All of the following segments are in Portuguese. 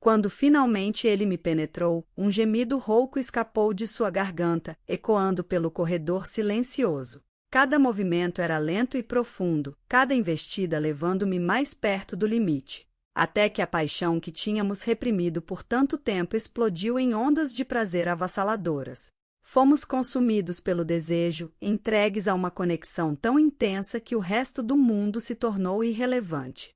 Quando finalmente ele me penetrou, um gemido rouco escapou de sua garganta, ecoando pelo corredor silencioso. Cada movimento era lento e profundo, cada investida levando-me mais perto do limite. Até que a paixão que tínhamos reprimido por tanto tempo explodiu em ondas de prazer avassaladoras. Fomos consumidos pelo desejo, entregues a uma conexão tão intensa que o resto do mundo se tornou irrelevante.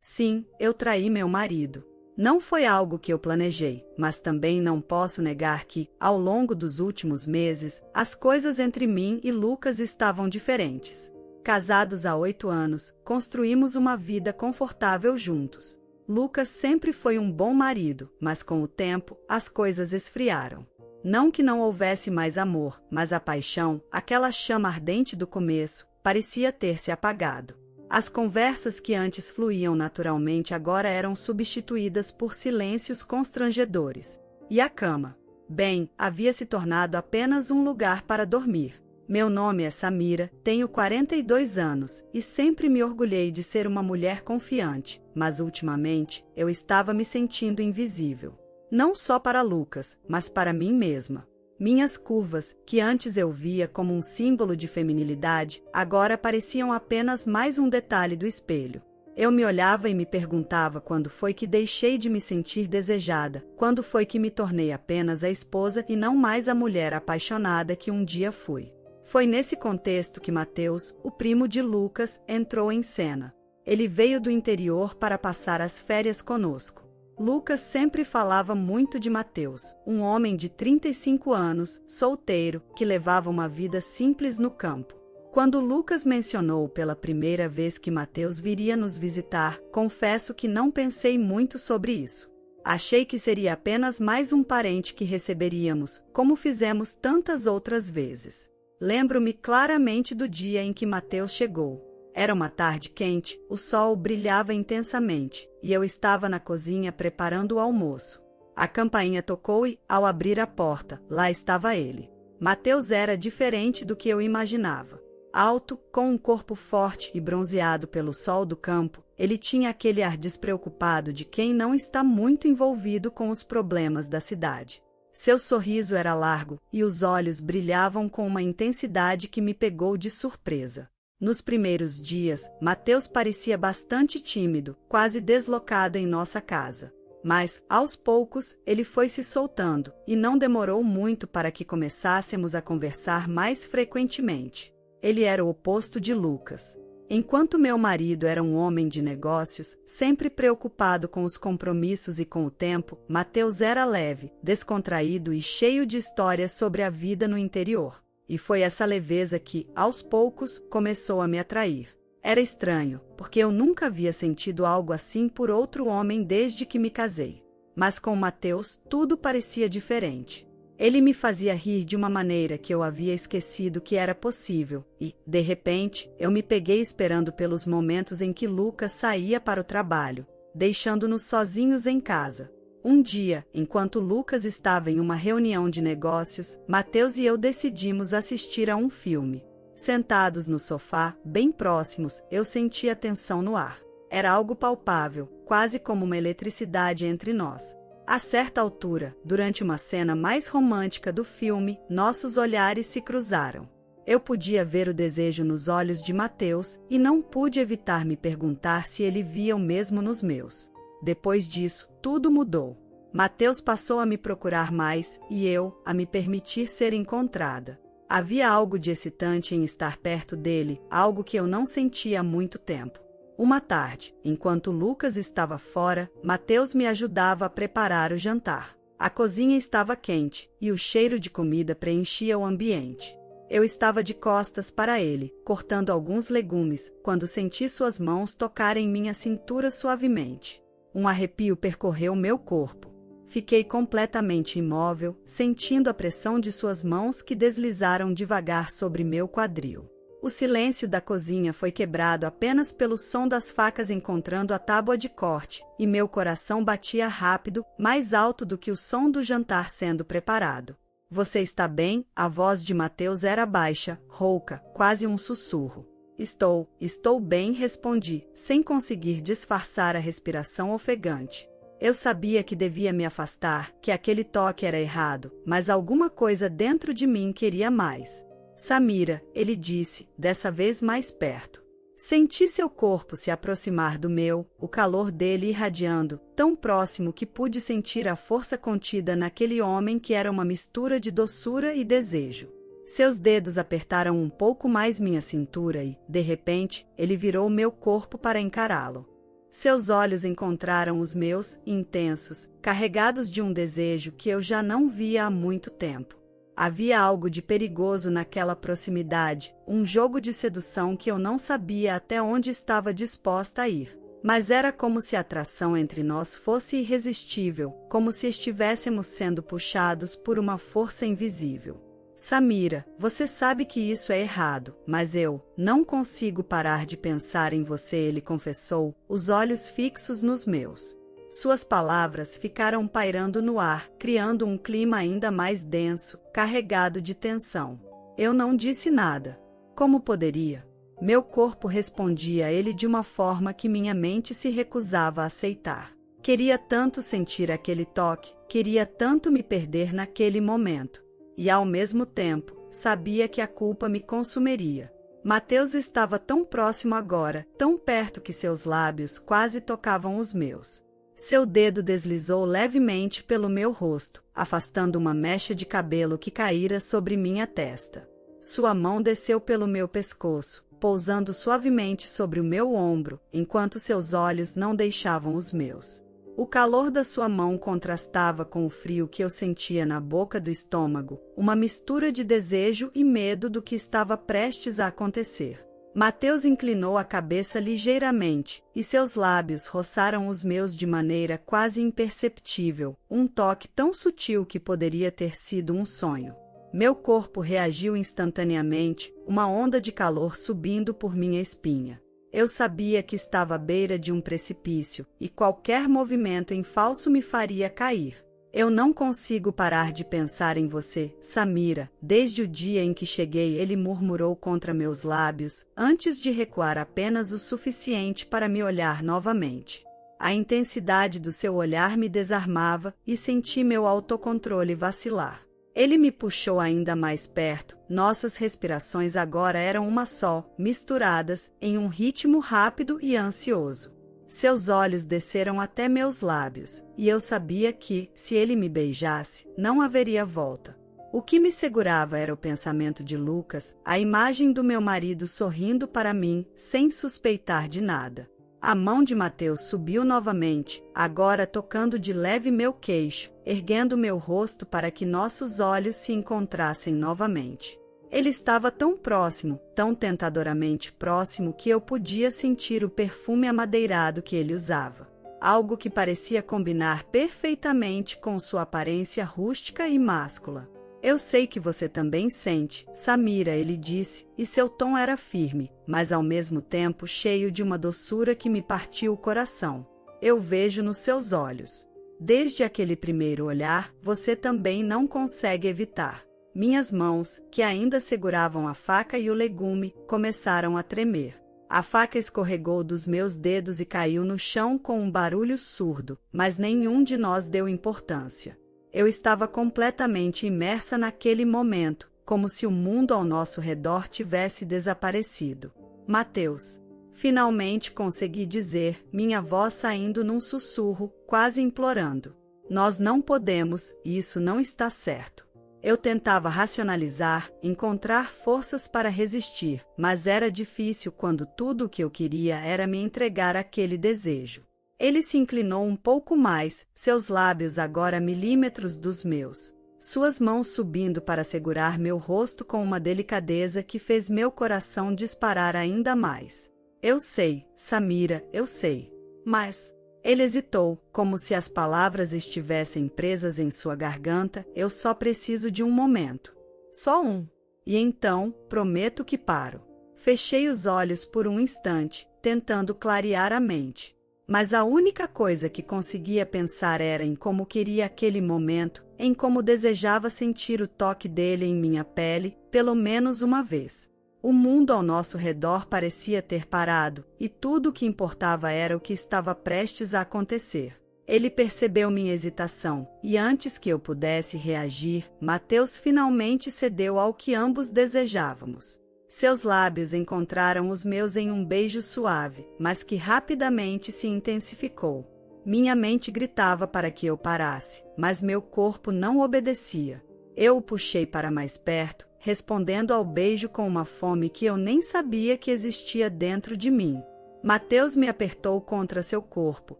Sim, eu traí meu marido. Não foi algo que eu planejei, mas também não posso negar que, ao longo dos últimos meses, as coisas entre mim e Lucas estavam diferentes. Casados há 8 anos, construímos uma vida confortável juntos. Lucas sempre foi um bom marido, mas com o tempo, as coisas esfriaram. Não que não houvesse mais amor, mas a paixão, aquela chama ardente do começo, parecia ter se apagado. As conversas que antes fluíam naturalmente agora eram substituídas por silêncios constrangedores. E a cama? Bem, havia se tornado apenas um lugar para dormir. Meu nome é Samira, tenho 42 anos e sempre me orgulhei de ser uma mulher confiante, mas ultimamente eu estava me sentindo invisível. Não só para Lucas, mas para mim mesma. Minhas curvas, que antes eu via como um símbolo de feminilidade, agora pareciam apenas mais um detalhe do espelho. Eu me olhava e me perguntava quando foi que deixei de me sentir desejada, quando foi que me tornei apenas a esposa e não mais a mulher apaixonada que um dia fui. Foi nesse contexto que Mateus, o primo de Lucas, entrou em cena. Ele veio do interior para passar as férias conosco. Lucas sempre falava muito de Mateus, um homem de 35 anos, solteiro, que levava uma vida simples no campo. Quando Lucas mencionou pela primeira vez que Mateus viria nos visitar, confesso que não pensei muito sobre isso. Achei que seria apenas mais um parente que receberíamos, como fizemos tantas outras vezes. Lembro-me claramente do dia em que Mateus chegou. Era uma tarde quente, o sol brilhava intensamente, e eu estava na cozinha preparando o almoço. A campainha tocou e, ao abrir a porta, lá estava ele. Mateus era diferente do que eu imaginava. Alto, com um corpo forte e bronzeado pelo sol do campo, ele tinha aquele ar despreocupado de quem não está muito envolvido com os problemas da cidade. Seu sorriso era largo e os olhos brilhavam com uma intensidade que me pegou de surpresa. Nos primeiros dias, Mateus parecia bastante tímido, quase deslocado em nossa casa. Mas, aos poucos, ele foi se soltando, e não demorou muito para que começássemos a conversar mais frequentemente. Ele era o oposto de Lucas. Enquanto meu marido era um homem de negócios, sempre preocupado com os compromissos e com o tempo, Mateus era leve, descontraído e cheio de histórias sobre a vida no interior. E foi essa leveza que, aos poucos, começou a me atrair. Era estranho, porque eu nunca havia sentido algo assim por outro homem desde que me casei. Mas com Mateus, tudo parecia diferente. Ele me fazia rir de uma maneira que eu havia esquecido que era possível, e, de repente, eu me peguei esperando pelos momentos em que Lucas saía para o trabalho, deixando-nos sozinhos em casa. Um dia, enquanto Lucas estava em uma reunião de negócios, Mateus e eu decidimos assistir a um filme. Sentados no sofá, bem próximos, eu senti a tensão no ar. Era algo palpável, quase como uma eletricidade entre nós. A certa altura, durante uma cena mais romântica do filme, nossos olhares se cruzaram. Eu podia ver o desejo nos olhos de Mateus e não pude evitar me perguntar se ele via o mesmo nos meus. Depois disso, tudo mudou. Mateus passou a me procurar mais e eu a me permitir ser encontrada. Havia algo de excitante em estar perto dele, algo que eu não sentia há muito tempo. Uma tarde, enquanto Lucas estava fora, Mateus me ajudava a preparar o jantar. A cozinha estava quente e o cheiro de comida preenchia o ambiente. Eu estava de costas para ele, cortando alguns legumes, quando senti suas mãos tocarem minha cintura suavemente. Um arrepio percorreu meu corpo. Fiquei completamente imóvel, sentindo a pressão de suas mãos que deslizaram devagar sobre meu quadril. O silêncio da cozinha foi quebrado apenas pelo som das facas encontrando a tábua de corte, e meu coração batia rápido, mais alto do que o som do jantar sendo preparado. Você está bem? A voz de Mateus era baixa, rouca, quase um sussurro. Estou bem, respondi, sem conseguir disfarçar a respiração ofegante. Eu sabia que devia me afastar, que aquele toque era errado, mas alguma coisa dentro de mim queria mais. Samira, ele disse, dessa vez mais perto. Senti seu corpo se aproximar do meu, o calor dele irradiando, tão próximo que pude sentir a força contida naquele homem que era uma mistura de doçura e desejo. Seus dedos apertaram um pouco mais minha cintura e, de repente, ele virou meu corpo para encará-lo. Seus olhos encontraram os meus, intensos, carregados de um desejo que eu já não via há muito tempo. Havia algo de perigoso naquela proximidade, um jogo de sedução que eu não sabia até onde estava disposta a ir. Mas era como se a atração entre nós fosse irresistível, como se estivéssemos sendo puxados por uma força invisível. Samira, você sabe que isso é errado, mas eu não consigo parar de pensar em você, ele confessou, os olhos fixos nos meus. Suas palavras ficaram pairando no ar, criando um clima ainda mais denso, carregado de tensão. Eu não disse nada. Como poderia? Meu corpo respondia a ele de uma forma que minha mente se recusava a aceitar. Queria tanto sentir aquele toque, queria tanto me perder naquele momento. E, ao mesmo tempo, sabia que a culpa me consumiria. Mateus estava tão próximo agora, tão perto que seus lábios quase tocavam os meus. Seu dedo deslizou levemente pelo meu rosto, afastando uma mecha de cabelo que caíra sobre minha testa. Sua mão desceu pelo meu pescoço, pousando suavemente sobre o meu ombro, enquanto seus olhos não deixavam os meus. O calor da sua mão contrastava com o frio que eu sentia na boca do estômago, uma mistura de desejo e medo do que estava prestes a acontecer. Mateus inclinou a cabeça ligeiramente, e seus lábios roçaram os meus de maneira quase imperceptível, um toque tão sutil que poderia ter sido um sonho. Meu corpo reagiu instantaneamente, uma onda de calor subindo por minha espinha. Eu sabia que estava à beira de um precipício, e qualquer movimento em falso me faria cair. Eu não consigo parar de pensar em você, Samira, desde o dia em que cheguei, ele murmurou contra meus lábios, antes de recuar apenas o suficiente para me olhar novamente. A intensidade do seu olhar me desarmava e senti meu autocontrole vacilar. Ele me puxou ainda mais perto, nossas respirações agora eram uma só, misturadas, em um ritmo rápido e ansioso. Seus olhos desceram até meus lábios, e eu sabia que, se ele me beijasse, não haveria volta. O que me segurava era o pensamento de Lucas, a imagem do meu marido sorrindo para mim, sem suspeitar de nada. A mão de Mateus subiu novamente, agora tocando de leve meu queixo, erguendo meu rosto para que nossos olhos se encontrassem novamente. Ele estava tão próximo, tão tentadoramente próximo que eu podia sentir o perfume amadeirado que ele usava. Algo que parecia combinar perfeitamente com sua aparência rústica e máscula. Eu sei que você também sente, Samira, ele disse, e seu tom era firme, mas ao mesmo tempo cheio de uma doçura que me partiu o coração. Eu vejo nos seus olhos. Desde aquele primeiro olhar, você também não consegue evitar. Minhas mãos, que ainda seguravam a faca e o legume, começaram a tremer. A faca escorregou dos meus dedos e caiu no chão com um barulho surdo, mas nenhum de nós deu importância. Eu estava completamente imersa naquele momento, como se o mundo ao nosso redor tivesse desaparecido. Mateus. Finalmente consegui dizer, minha voz saindo num sussurro, quase implorando. Nós não podemos, isso não está certo. Eu tentava racionalizar, encontrar forças para resistir, mas era difícil quando tudo o que eu queria era me entregar àquele desejo. Ele se inclinou um pouco mais, seus lábios agora a milímetros dos meus. Suas mãos subindo para segurar meu rosto com uma delicadeza que fez meu coração disparar ainda mais. Eu sei, Samira, eu sei. Mas... Ele hesitou, como se as palavras estivessem presas em sua garganta. Eu só preciso de um momento. Só um. E então, prometo que paro. Fechei os olhos por um instante, tentando clarear a mente. Mas a única coisa que conseguia pensar era em como queria aquele momento, em como desejava sentir o toque dele em minha pele, pelo menos uma vez. O mundo ao nosso redor parecia ter parado, e tudo o que importava era o que estava prestes a acontecer. Ele percebeu minha hesitação, e antes que eu pudesse reagir, Mateus finalmente cedeu ao que ambos desejávamos. Seus lábios encontraram os meus em um beijo suave, mas que rapidamente se intensificou. Minha mente gritava para que eu parasse, mas meu corpo não obedecia. Eu o puxei para mais perto, respondendo ao beijo com uma fome que eu nem sabia que existia dentro de mim. Mateus me apertou contra seu corpo,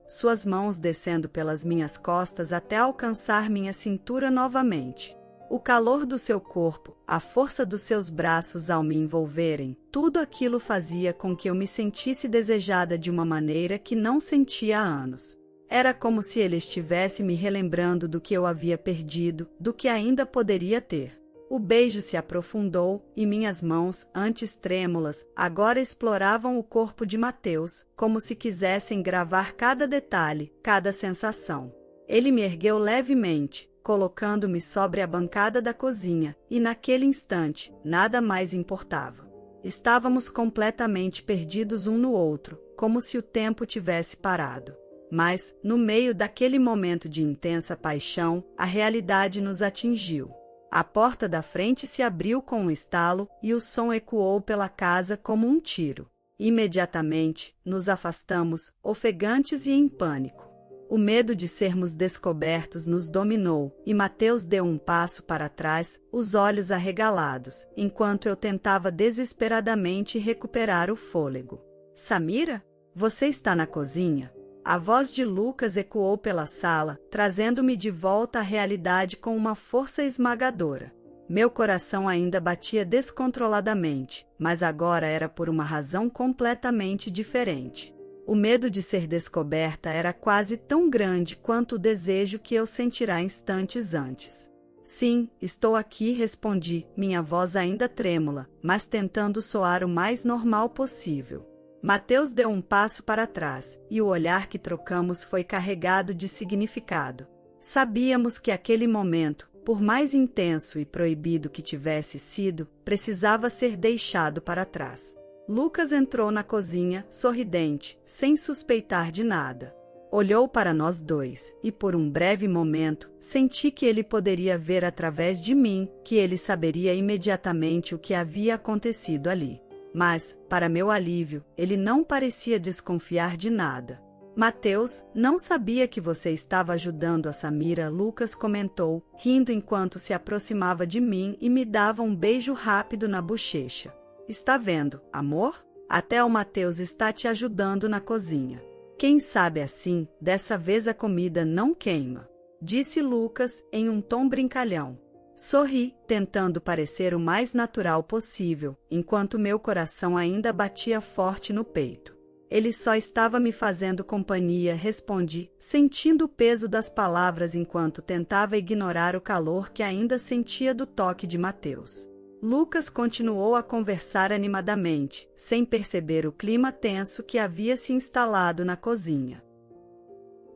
suas mãos descendo pelas minhas costas até alcançar minha cintura novamente. O calor do seu corpo, a força dos seus braços ao me envolverem, tudo aquilo fazia com que eu me sentisse desejada de uma maneira que não sentia há anos. Era como se ele estivesse me relembrando do que eu havia perdido, do que ainda poderia ter. O beijo se aprofundou, e minhas mãos, antes trêmulas, agora exploravam o corpo de Mateus, como se quisessem gravar cada detalhe, cada sensação. Ele me ergueu levemente, colocando-me sobre a bancada da cozinha, e naquele instante, nada mais importava. Estávamos completamente perdidos um no outro, como se o tempo tivesse parado. Mas, no meio daquele momento de intensa paixão, a realidade nos atingiu. A porta da frente se abriu com um estalo e o som ecoou pela casa como um tiro. Imediatamente, nos afastamos, ofegantes e em pânico. O medo de sermos descobertos nos dominou, e Mateus deu um passo para trás, os olhos arregalados, enquanto eu tentava desesperadamente recuperar o fôlego. Samira? Você está na cozinha? A voz de Lucas ecoou pela sala, trazendo-me de volta à realidade com uma força esmagadora. Meu coração ainda batia descontroladamente, mas agora era por uma razão completamente diferente. O medo de ser descoberta era quase tão grande quanto o desejo que eu sentira instantes antes. Sim, estou aqui, respondi, minha voz ainda trêmula, mas tentando soar o mais normal possível. Mateus deu um passo para trás, e o olhar que trocamos foi carregado de significado. Sabíamos que aquele momento, por mais intenso e proibido que tivesse sido, precisava ser deixado para trás. Lucas entrou na cozinha, sorridente, sem suspeitar de nada. Olhou para nós dois, e por um breve momento, senti que ele poderia ver através de mim, que ele saberia imediatamente o que havia acontecido ali. Mas, para meu alívio, ele não parecia desconfiar de nada. Mateus, não sabia que você estava ajudando a Samira, Lucas comentou, rindo enquanto se aproximava de mim e me dava um beijo rápido na bochecha. Está vendo, amor? Até o Mateus está te ajudando na cozinha. Quem sabe assim, dessa vez a comida não queima, disse Lucas em um tom brincalhão. Sorri, tentando parecer o mais natural possível, enquanto meu coração ainda batia forte no peito. Ele só estava me fazendo companhia, respondi, sentindo o peso das palavras enquanto tentava ignorar o calor que ainda sentia do toque de Mateus. Lucas continuou a conversar animadamente, sem perceber o clima tenso que havia se instalado na cozinha.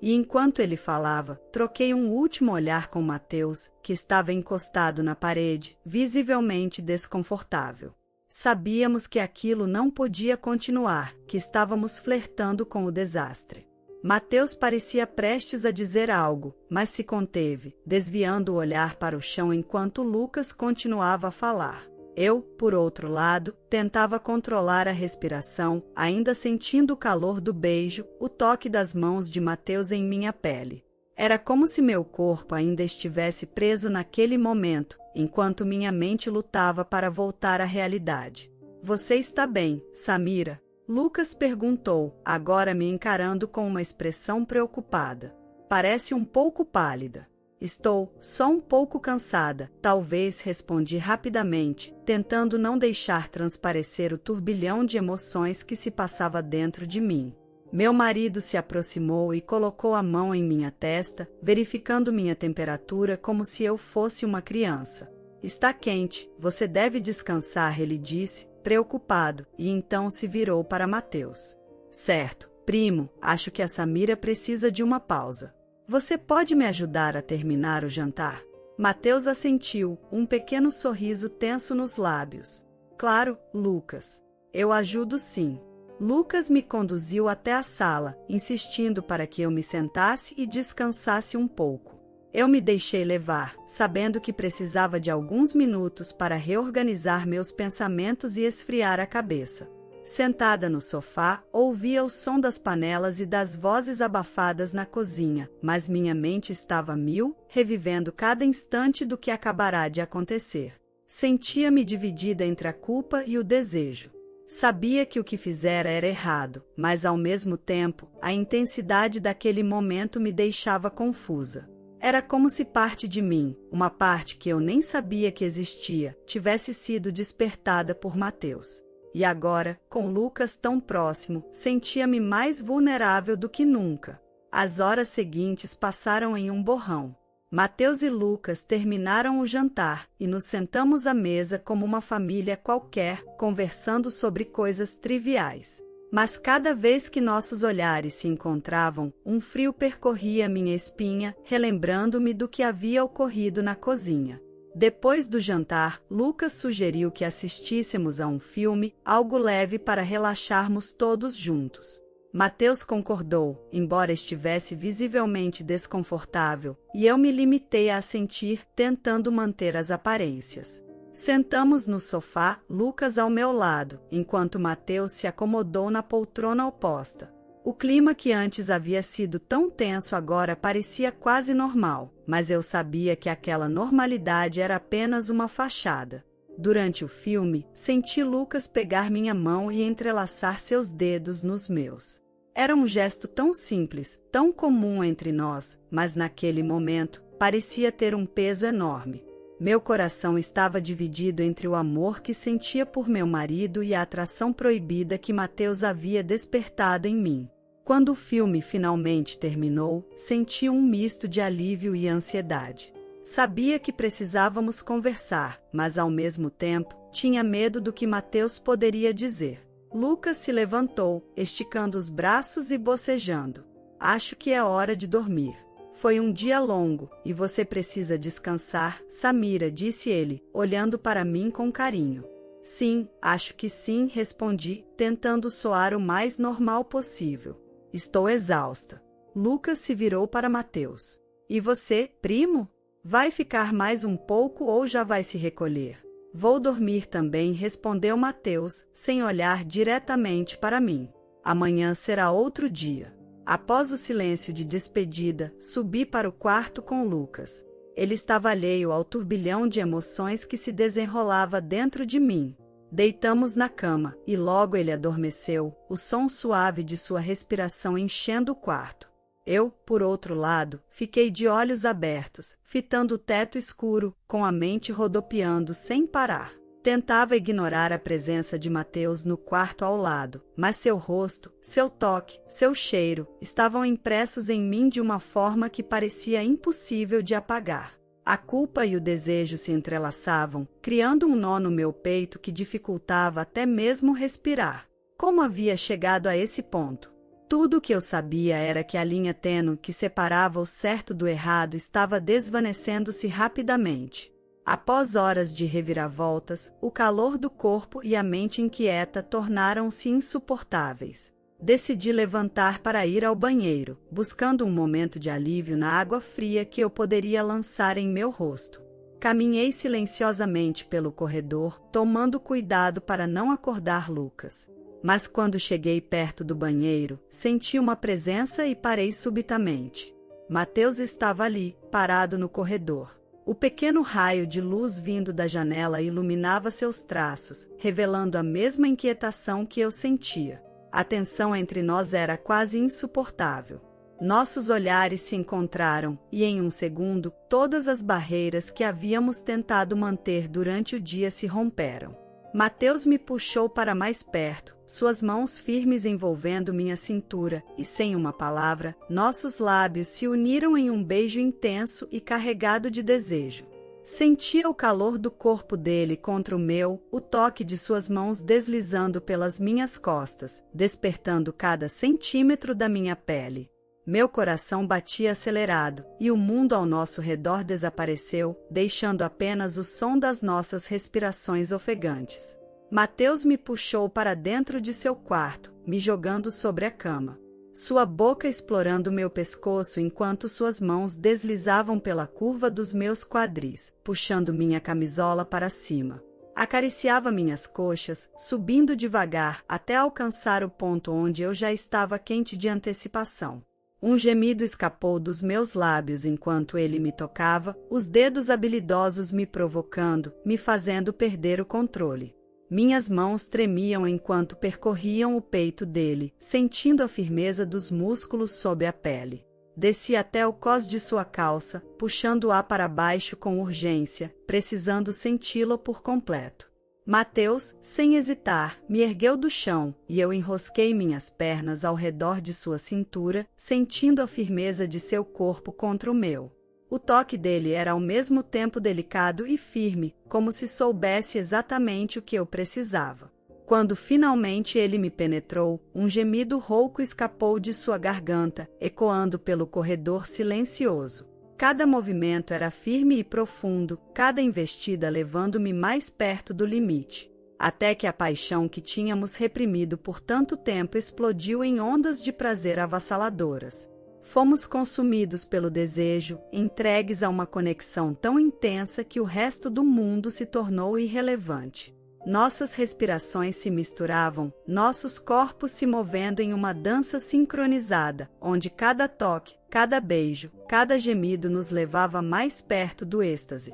E enquanto ele falava, troquei um último olhar com Mateus, que estava encostado na parede, visivelmente desconfortável. Sabíamos que aquilo não podia continuar, que estávamos flertando com o desastre. Mateus parecia prestes a dizer algo, mas se conteve, desviando o olhar para o chão enquanto Lucas continuava a falar. Eu, por outro lado, tentava controlar a respiração, ainda sentindo o calor do beijo, o toque das mãos de Mateus em minha pele. Era como se meu corpo ainda estivesse preso naquele momento, enquanto minha mente lutava para voltar à realidade. Você está bem, Samira? Lucas perguntou, agora me encarando com uma expressão preocupada. Parece um pouco pálida. Estou só um pouco cansada, talvez, respondi rapidamente, tentando não deixar transparecer o turbilhão de emoções que se passava dentro de mim. Meu marido se aproximou e colocou a mão em minha testa, verificando minha temperatura como se eu fosse uma criança. Está quente, você deve descansar, ele disse, preocupado, e então se virou para Mateus. Certo, primo, acho que a Samira precisa de uma pausa. Você pode me ajudar a terminar o jantar? Mateus assentiu, um pequeno sorriso tenso nos lábios. Claro, Lucas. Eu ajudo sim. Lucas me conduziu até a sala, insistindo para que eu me sentasse e descansasse um pouco. Eu me deixei levar, sabendo que precisava de alguns minutos para reorganizar meus pensamentos e esfriar a cabeça. Sentada no sofá, ouvia o som das panelas e das vozes abafadas na cozinha, mas minha mente estava a mil, revivendo cada instante do que acabará de acontecer. Sentia-me dividida entre a culpa e o desejo. Sabia que o que fizera era errado, mas ao mesmo tempo, a intensidade daquele momento me deixava confusa. Era como se parte de mim, uma parte que eu nem sabia que existia, tivesse sido despertada por Mateus. E agora, com Lucas tão próximo, sentia-me mais vulnerável do que nunca. As horas seguintes passaram em um borrão. Mateus e Lucas terminaram o jantar e nos sentamos à mesa como uma família qualquer, conversando sobre coisas triviais. Mas cada vez que nossos olhares se encontravam, um frio percorria minha espinha, relembrando-me do que havia ocorrido na cozinha. Depois do jantar, Lucas sugeriu que assistíssemos a um filme, algo leve para relaxarmos todos juntos. Mateus concordou, embora estivesse visivelmente desconfortável, e eu me limitei a assentir, tentando manter as aparências. Sentamos no sofá, Lucas ao meu lado, enquanto Mateus se acomodou na poltrona oposta. O clima que antes havia sido tão tenso agora parecia quase normal, mas eu sabia que aquela normalidade era apenas uma fachada. Durante o filme, senti Lucas pegar minha mão e entrelaçar seus dedos nos meus. Era um gesto tão simples, tão comum entre nós, mas naquele momento, parecia ter um peso enorme. Meu coração estava dividido entre o amor que sentia por meu marido e a atração proibida que Mateus havia despertado em mim. Quando o filme finalmente terminou, senti um misto de alívio e ansiedade. Sabia que precisávamos conversar, mas ao mesmo tempo, tinha medo do que Mateus poderia dizer. Lucas se levantou, esticando os braços e bocejando. Acho que é hora de dormir. Foi um dia longo, e você precisa descansar, Samira, disse ele, olhando para mim com carinho. Sim, acho que sim, respondi, tentando soar o mais normal possível. Estou exausta. Lucas se virou para Mateus. E você, primo? Vai ficar mais um pouco ou já vai se recolher? Vou dormir também, respondeu Mateus, sem olhar diretamente para mim. Amanhã será outro dia. Após o silêncio de despedida, subi para o quarto com Lucas. Ele estava alheio ao turbilhão de emoções que se desenrolava dentro de mim. Deitamos na cama, e logo ele adormeceu, o som suave de sua respiração enchendo o quarto. Eu, por outro lado, fiquei de olhos abertos, fitando o teto escuro, com a mente rodopiando sem parar. Tentava ignorar a presença de Mateus no quarto ao lado, mas seu rosto, seu toque, seu cheiro estavam impressos em mim de uma forma que parecia impossível de apagar. A culpa e o desejo se entrelaçavam, criando um nó no meu peito que dificultava até mesmo respirar. Como havia chegado a esse ponto? Tudo o que eu sabia era que a linha tênue que separava o certo do errado estava desvanecendo-se rapidamente. Após horas de reviravoltas, o calor do corpo e a mente inquieta tornaram-se insuportáveis. Decidi levantar para ir ao banheiro, buscando um momento de alívio na água fria que eu poderia lançar em meu rosto. Caminhei silenciosamente pelo corredor, tomando cuidado para não acordar Lucas. Mas quando cheguei perto do banheiro, senti uma presença e parei subitamente. Mateus estava ali, parado no corredor. O pequeno raio de luz vindo da janela iluminava seus traços, revelando a mesma inquietação que eu sentia. A tensão entre nós era quase insuportável. Nossos olhares se encontraram e, em um segundo, todas as barreiras que havíamos tentado manter durante o dia se romperam. Mateus me puxou para mais perto, suas mãos firmes envolvendo minha cintura, e sem uma palavra, nossos lábios se uniram em um beijo intenso e carregado de desejo. Sentia o calor do corpo dele contra o meu, o toque de suas mãos deslizando pelas minhas costas, despertando cada centímetro da minha pele. Meu coração batia acelerado, e o mundo ao nosso redor desapareceu, deixando apenas o som das nossas respirações ofegantes. Mateus me puxou para dentro de seu quarto, me jogando sobre a cama. Sua boca explorando meu pescoço enquanto suas mãos deslizavam pela curva dos meus quadris, puxando minha camisola para cima. Acariciava minhas coxas, subindo devagar até alcançar o ponto onde eu já estava quente de antecipação. Um gemido escapou dos meus lábios enquanto ele me tocava, os dedos habilidosos me provocando, me fazendo perder o controle. Minhas mãos tremiam enquanto percorriam o peito dele, sentindo a firmeza dos músculos sob a pele. Desci até o cós de sua calça, puxando-a para baixo com urgência, precisando senti-lo por completo. Mateus, sem hesitar, me ergueu do chão e eu enrosquei minhas pernas ao redor de sua cintura, sentindo a firmeza de seu corpo contra o meu. O toque dele era ao mesmo tempo delicado e firme, como se soubesse exatamente o que eu precisava. Quando finalmente ele me penetrou, um gemido rouco escapou de sua garganta, ecoando pelo corredor silencioso. Cada movimento era firme e profundo, cada investida levando-me mais perto do limite. Até que a paixão que tínhamos reprimido por tanto tempo explodiu em ondas de prazer avassaladoras. Fomos consumidos pelo desejo, entregues a uma conexão tão intensa que o resto do mundo se tornou irrelevante. Nossas respirações se misturavam, nossos corpos se movendo em uma dança sincronizada, onde cada toque, cada beijo, cada gemido nos levava mais perto do êxtase.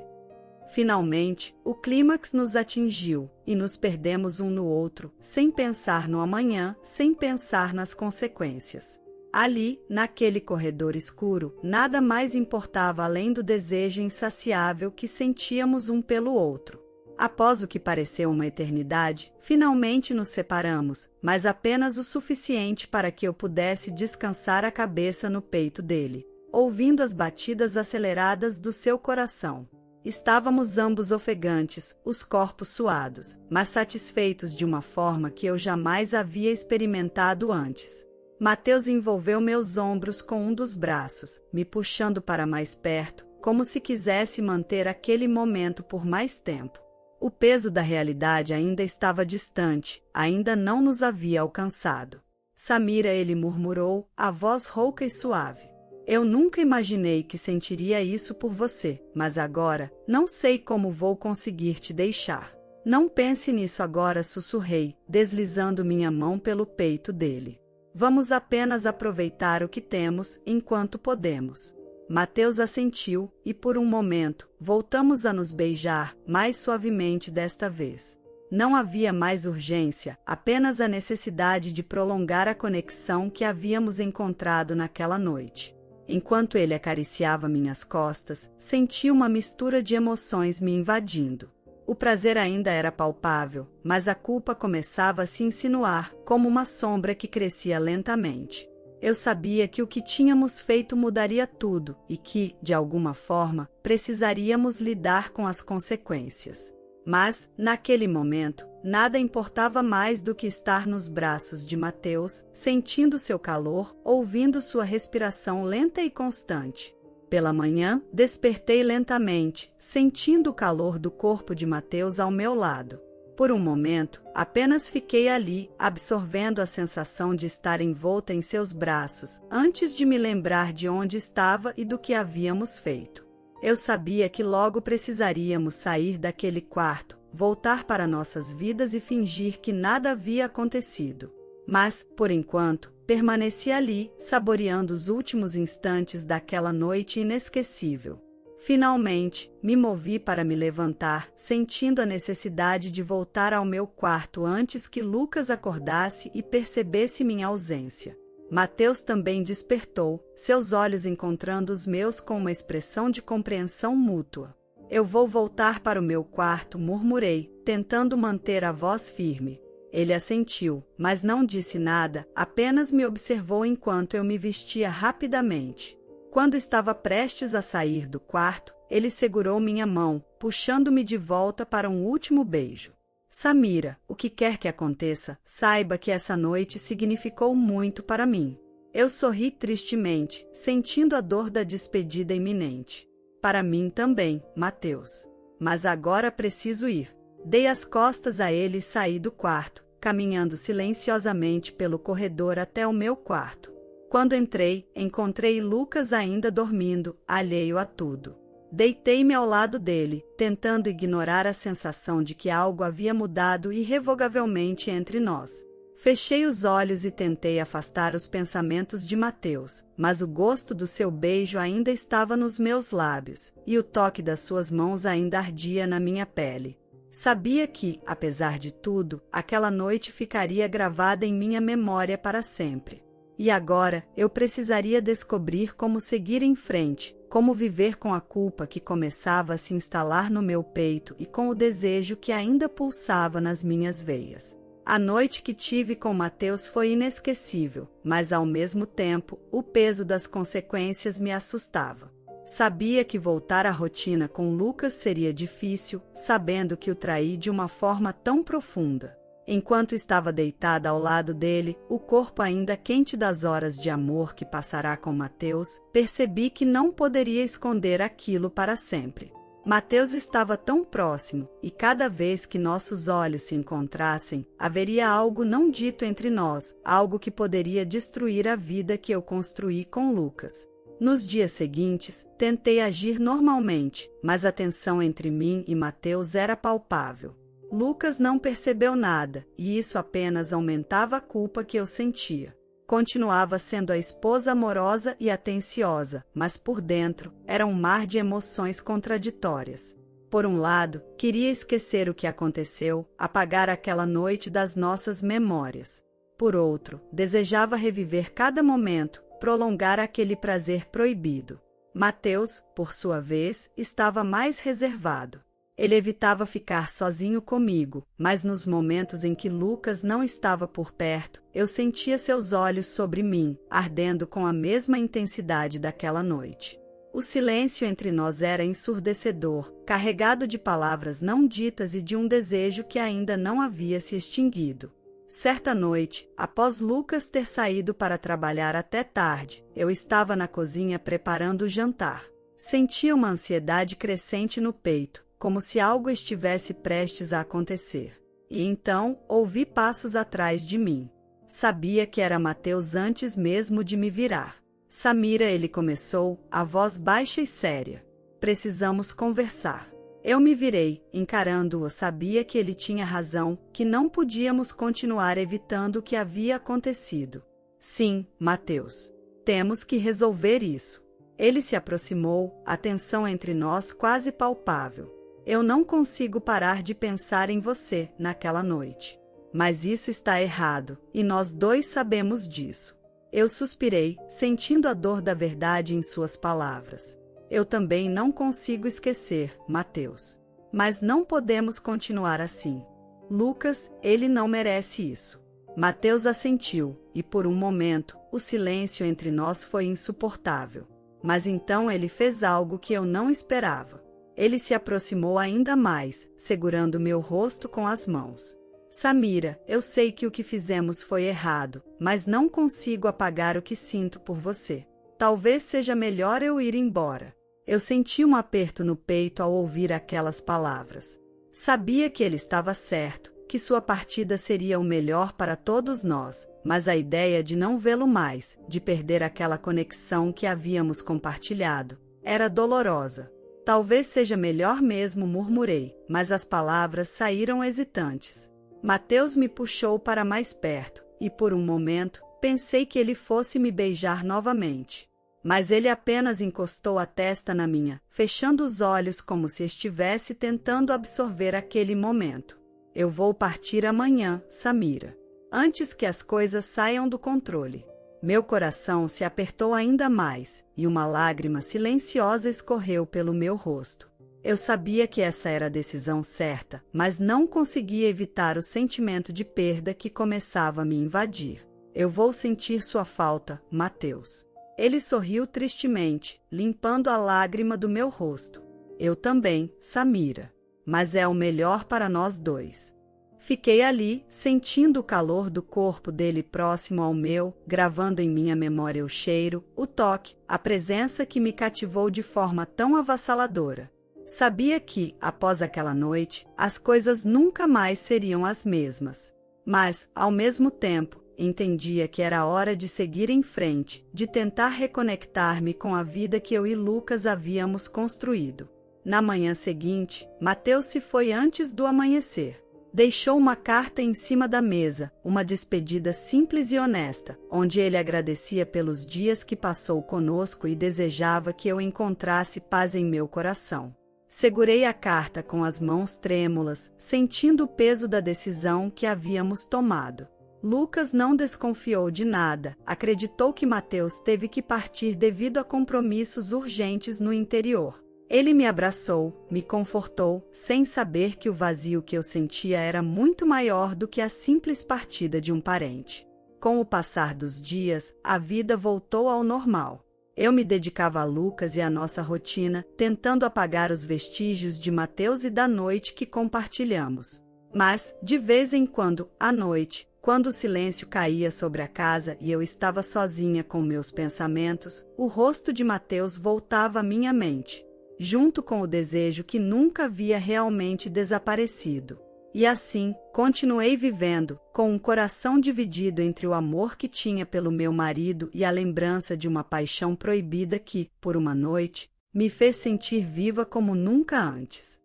Finalmente, o clímax nos atingiu, e nos perdemos um no outro, sem pensar no amanhã, sem pensar nas consequências. Ali, naquele corredor escuro, nada mais importava além do desejo insaciável que sentíamos um pelo outro. Após o que pareceu uma eternidade, finalmente nos separamos, mas apenas o suficiente para que eu pudesse descansar a cabeça no peito dele, ouvindo as batidas aceleradas do seu coração. Estávamos ambos ofegantes, os corpos suados, mas satisfeitos de uma forma que eu jamais havia experimentado antes. Mateus envolveu meus ombros com um dos braços, me puxando para mais perto, como se quisesse manter aquele momento por mais tempo. O peso da realidade ainda estava distante, ainda não nos havia alcançado. Samira, ele murmurou, a voz rouca e suave. Eu nunca imaginei que sentiria isso por você, mas agora, não sei como vou conseguir te deixar. Não pense nisso agora, sussurrei, deslizando minha mão pelo peito dele. Vamos apenas aproveitar o que temos, enquanto podemos. Mateus assentiu, e por um momento, voltamos a nos beijar, mais suavemente desta vez. Não havia mais urgência, apenas a necessidade de prolongar a conexão que havíamos encontrado naquela noite. Enquanto ele acariciava minhas costas, senti uma mistura de emoções me invadindo. O prazer ainda era palpável, mas a culpa começava a se insinuar, como uma sombra que crescia lentamente. Eu sabia que o que tínhamos feito mudaria tudo e que, de alguma forma, precisaríamos lidar com as consequências. Mas, naquele momento, nada importava mais do que estar nos braços de Mateus, sentindo seu calor, ouvindo sua respiração lenta e constante. Pela manhã, despertei lentamente, sentindo o calor do corpo de Mateus ao meu lado. Por um momento, apenas fiquei ali, absorvendo a sensação de estar envolta em seus braços, antes de me lembrar de onde estava e do que havíamos feito. Eu sabia que logo precisaríamos sair daquele quarto, voltar para nossas vidas e fingir que nada havia acontecido. Mas, por enquanto, permaneci ali, saboreando os últimos instantes daquela noite inesquecível. Finalmente, me movi para me levantar, sentindo a necessidade de voltar ao meu quarto antes que Lucas acordasse e percebesse minha ausência. Mateus também despertou, seus olhos encontrando os meus com uma expressão de compreensão mútua. Eu vou voltar para o meu quarto, murmurei, tentando manter a voz firme. Ele assentiu, mas não disse nada, apenas me observou enquanto eu me vestia rapidamente. Quando estava prestes a sair do quarto, ele segurou minha mão, puxando-me de volta para um último beijo. Samira, o que quer que aconteça, saiba que essa noite significou muito para mim. Eu sorri tristemente, sentindo a dor da despedida iminente. Para mim também, Mateus. Mas agora preciso ir. Dei as costas a ele e saí do quarto, caminhando silenciosamente pelo corredor até o meu quarto. Quando entrei, encontrei Lucas ainda dormindo, alheio a tudo. Deitei-me ao lado dele, tentando ignorar a sensação de que algo havia mudado irrevogavelmente entre nós. Fechei os olhos e tentei afastar os pensamentos de Mateus, mas o gosto do seu beijo ainda estava nos meus lábios, e o toque das suas mãos ainda ardia na minha pele. Sabia que, apesar de tudo, aquela noite ficaria gravada em minha memória para sempre. E agora, eu precisaria descobrir como seguir em frente, como viver com a culpa que começava a se instalar no meu peito e com o desejo que ainda pulsava nas minhas veias. A noite que tive com Mateus foi inesquecível, mas ao mesmo tempo, o peso das consequências me assustava. Sabia que voltar à rotina com Lucas seria difícil, sabendo que o traí de uma forma tão profunda. Enquanto estava deitada ao lado dele, o corpo ainda quente das horas de amor que passará com Mateus, percebi que não poderia esconder aquilo para sempre. Mateus estava tão próximo, e cada vez que nossos olhos se encontrassem, haveria algo não dito entre nós, algo que poderia destruir a vida que eu construí com Lucas. Nos dias seguintes, tentei agir normalmente, mas a tensão entre mim e Mateus era palpável. Lucas não percebeu nada, e isso apenas aumentava a culpa que eu sentia. Continuava sendo a esposa amorosa e atenciosa, mas por dentro era um mar de emoções contraditórias. Por um lado, queria esquecer o que aconteceu, apagar aquela noite das nossas memórias. Por outro, desejava reviver cada momento, prolongar aquele prazer proibido. Mateus, por sua vez, estava mais reservado. Ele evitava ficar sozinho comigo, mas nos momentos em que Lucas não estava por perto, eu sentia seus olhos sobre mim, ardendo com a mesma intensidade daquela noite. O silêncio entre nós era ensurdecedor, carregado de palavras não ditas e de um desejo que ainda não havia se extinguido. Certa noite, após Lucas ter saído para trabalhar até tarde, eu estava na cozinha preparando o jantar. Sentia uma ansiedade crescente no peito, como se algo estivesse prestes a acontecer. E então, ouvi passos atrás de mim. Sabia que era Mateus antes mesmo de me virar. Samira, ele começou, a voz baixa e séria. Precisamos conversar. Eu me virei, encarando-o, sabia que ele tinha razão, que não podíamos continuar evitando o que havia acontecido. Sim, Mateus. Temos que resolver isso. Ele se aproximou, a tensão entre nós quase palpável. Eu não consigo parar de pensar em você naquela noite. Mas isso está errado, e nós dois sabemos disso. Eu suspirei, sentindo a dor da verdade em suas palavras. Eu também não consigo esquecer, Mateus. Mas não podemos continuar assim. Lucas, ele não merece isso. Mateus assentiu, e por um momento, o silêncio entre nós foi insuportável. Mas então ele fez algo que eu não esperava. Ele se aproximou ainda mais, segurando meu rosto com as mãos. Samira, eu sei que o que fizemos foi errado, mas não consigo apagar o que sinto por você. Talvez seja melhor eu ir embora. Eu senti um aperto no peito ao ouvir aquelas palavras. Sabia que ele estava certo, que sua partida seria o melhor para todos nós, mas a ideia de não vê-lo mais, de perder aquela conexão que havíamos compartilhado, era dolorosa. Talvez seja melhor mesmo, murmurei, mas as palavras saíram hesitantes. Mateus me puxou para mais perto, e por um momento, pensei que ele fosse me beijar novamente. Mas ele apenas encostou a testa na minha, fechando os olhos como se estivesse tentando absorver aquele momento. Eu vou partir amanhã, Samira. Antes que as coisas saiam do controle. Meu coração se apertou ainda mais, e uma lágrima silenciosa escorreu pelo meu rosto. Eu sabia que essa era a decisão certa, mas não conseguia evitar o sentimento de perda que começava a me invadir. Eu vou sentir sua falta, Mateus. Ele sorriu tristemente, limpando a lágrima do meu rosto. Eu também, Samira. Mas é o melhor para nós dois. Fiquei ali, sentindo o calor do corpo dele próximo ao meu, gravando em minha memória o cheiro, o toque, a presença que me cativou de forma tão avassaladora. Sabia que, após aquela noite, as coisas nunca mais seriam as mesmas. Mas, ao mesmo tempo, entendia que era hora de seguir em frente, de tentar reconectar-me com a vida que eu e Lucas havíamos construído. Na manhã seguinte, Mateus se foi antes do amanhecer. Deixou uma carta em cima da mesa, uma despedida simples e honesta, onde ele agradecia pelos dias que passou conosco e desejava que eu encontrasse paz em meu coração. Segurei a carta com as mãos trêmulas, sentindo o peso da decisão que havíamos tomado. Lucas não desconfiou de nada, acreditou que Mateus teve que partir devido a compromissos urgentes no interior. Ele me abraçou, me confortou, sem saber que o vazio que eu sentia era muito maior do que a simples partida de um parente. Com o passar dos dias, a vida voltou ao normal. Eu me dedicava a Lucas e à nossa rotina, tentando apagar os vestígios de Mateus e da noite que compartilhamos. Mas, de vez em quando, à noite, quando o silêncio caía sobre a casa e eu estava sozinha com meus pensamentos, o rosto de Mateus voltava à minha mente, junto com o desejo que nunca havia realmente desaparecido. E assim, continuei vivendo, com um coração dividido entre o amor que tinha pelo meu marido e a lembrança de uma paixão proibida que, por uma noite, me fez sentir viva como nunca antes.